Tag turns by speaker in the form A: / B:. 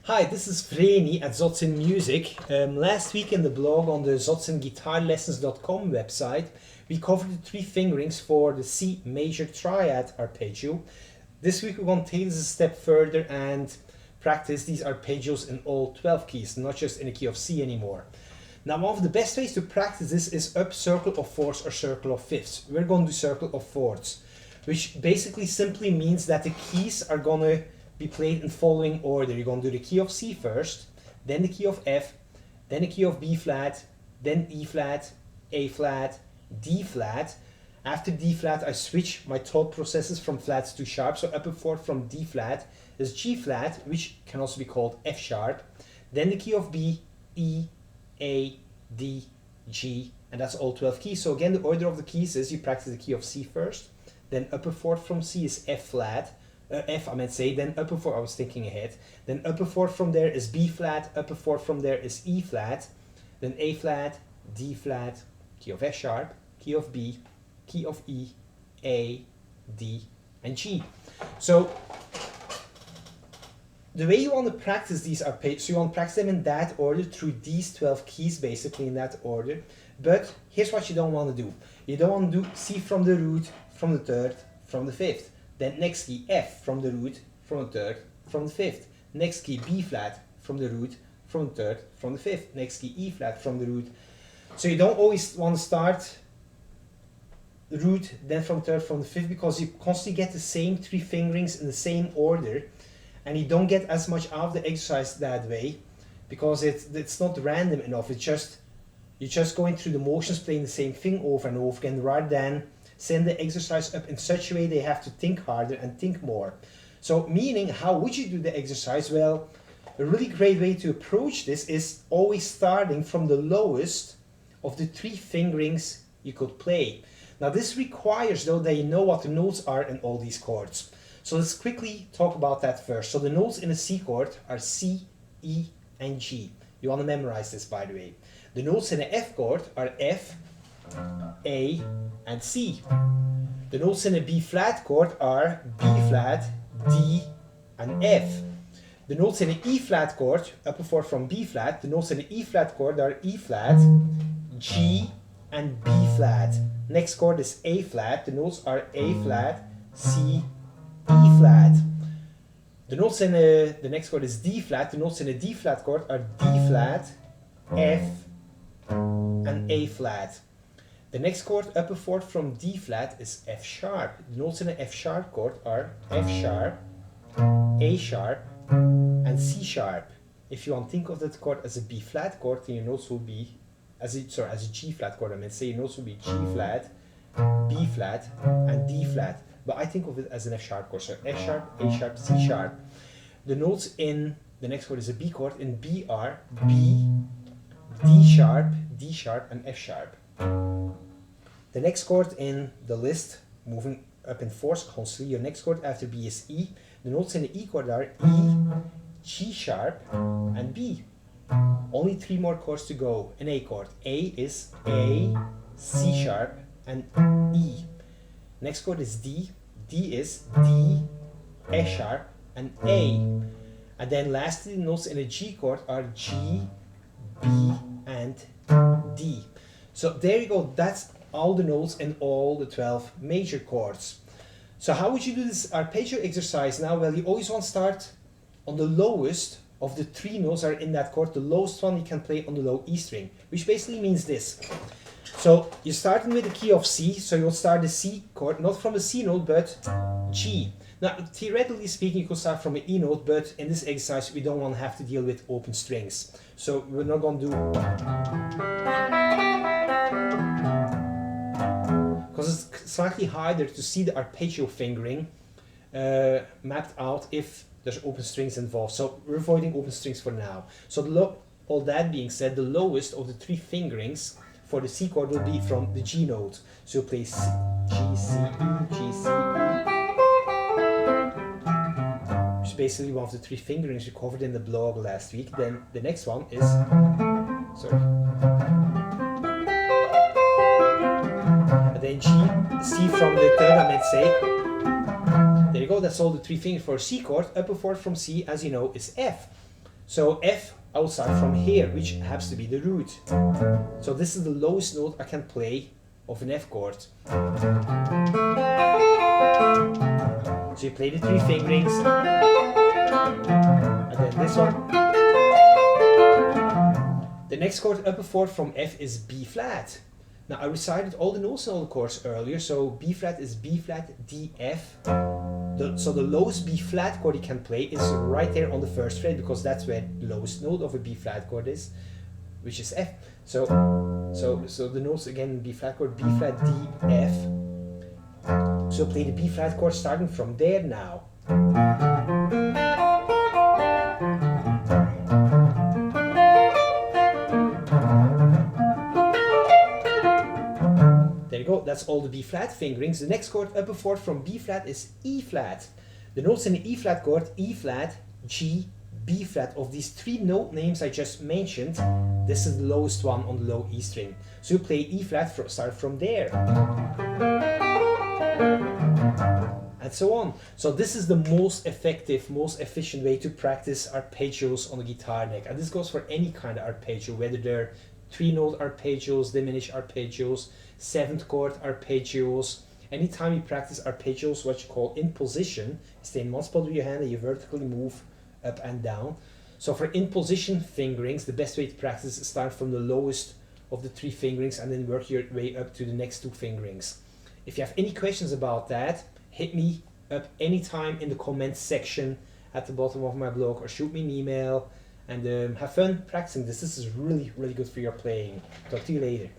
A: Hi, this is Vreni at ZOTZinMusic. Last week in the blog on the ZOTZinGuitarLessons.com website, we covered the three fingerings for the C major triad arpeggio. This week we want to take this a step further and practice these arpeggios in all 12 keys, not just in the key of C anymore. Now, one of the best ways to practice this is up circle of fourths or circle of fifths. We're going to do circle of fourths, which basically simply means that the keys are going to be played in following order. You're going to do the key of C first, then the key of F, then the key of B flat, then E flat, A flat, D flat. After D flat, I switch my thought processes from flats to sharp. So up and forth from D flat is G flat, which can also be called F sharp. Then the key of B, E, A, D, G, and that's all 12 keys. So again, the order of the keys is you practice the key of C first, then upper fourth from C is F flat, F I meant say, then upper fourth, I was thinking ahead, then upper fourth from there is B flat, upper fourth from there is E flat, then A flat, D flat, key of F sharp, key of B, key of E, A, D, and G. So the way you want to practice these arpeggios, so you want to practice them in that order through these 12 keys, basically in that order. But here's what you don't want to do. You don't want to do C from the root, from the third, from the fifth. Then next key F from the root, from the third, from the fifth. Next key B flat from the root, from the third, from the fifth. Next key E flat from the root. So you don't always want to start the root, then from third, from the fifth, because you constantly get the same three fingerings in the same order, and you don't get as much out of the exercise that way, because it's not random enough. It's just you're just going through the motions, playing the same thing over and over again, rather than send the exercise up in such a way they have to think harder and think more. So meaning, how would you do the exercise? Well, a really great way to approach this is always starting from the lowest of the three fingerings you could play. Now this requires though that you know what the notes are in all these chords. So let's quickly talk about that first. So the notes in a C chord are C, E, and G. You want to memorize this, by the way. The notes in an F chord are F, A, and C. The notes in a B flat chord are B flat, D, and F. The notes in an E flat chord, upper fourth from B flat, the notes in an E flat chord are E flat, G, and B flat. Next chord is A flat. The notes are A flat, C, E flat. The notes in the next chord is D flat. The notes in a D flat chord are D flat, F, and A flat. The next chord upper fourth from D flat is F sharp. The notes in an F sharp chord are F sharp, A sharp, and C sharp. If you want to think of that chord as a B flat chord, then your notes will be as a G flat chord. I mean, say your notes will be G flat, B flat, and D flat. But I think of it as an F sharp chord. So F sharp, A sharp, C sharp. The notes in the next chord is a B chord. In B are B, D sharp, and F sharp. The next chord in the list, moving up in fourths constantly, your next chord after B is E. The notes in the E chord are E, G sharp, and B. Only three more chords to go. An A chord. A is A, C sharp, and E. Next chord is D. D is D, A sharp, and A. And then lastly, the notes in a G chord are G, B, and D. So there you go. That's all the notes in all the 12 major chords. So how would you do this arpeggio exercise now? Well, you always want to start on the lowest of the three notes that are in that chord. The lowest one you can play on the low E string, which basically means this. So you're starting with the key of C, so you'll start the C chord, not from a C note, but G. Now, theoretically speaking, you could start from an E note, but in this exercise, we don't want to have to deal with open strings. So we're not going to do, because it's slightly harder to see the arpeggio fingering mapped out if there's open strings involved. So we're avoiding open strings for now. So all that being said, the lowest of the three fingerings for the C chord will be from the G note. So you'll play C, G, C, E, G, C, E. Which is basically one of the three fingerings we covered in the blog last week. Then the next one is, and then G, C from the third, I might say. There you go, that's all the three fingers for a C chord. Upper fourth from C, as you know, is F. So F, I will start from here, which happens to be the root. So this is the lowest note I can play of an F chord. So you play the 3 fingerings, and then this one. The next chord upper fourth from F is B flat. Now I recited all the notes in all the chords earlier, so B flat is B flat, D, F. So the lowest B flat chord you can play is right there on the first fret, because that's where the lowest note of a B flat chord is, which is F. So the notes again, B flat chord, B flat, D, F. So play the B flat chord starting from there now. There you go, that's all the B flat fingerings. The next chord upper fourth from B flat is E flat. The notes in the E flat chord, E flat, G, B flat. Of these 3 note names I just mentioned, this is the lowest one on the low E string. So you play E flat, start from there. And so on. So this is the most effective, most efficient way to practice arpeggios on the guitar neck. And this goes for any kind of arpeggio, whether they're 3-note arpeggios, diminished arpeggios, 7th chord arpeggios. Anytime you practice arpeggios, what you call in position, you stay in one spot with your hand and you vertically move up and down. So for in position fingerings, the best way to practice is start from the lowest of the 3 fingerings and then work your way up to the next 2 fingerings. If you have any questions about that, hit me up anytime in the comments section at the bottom of my blog, or shoot me an email, and have fun practicing this. This is really, really good for your playing. Talk to you later.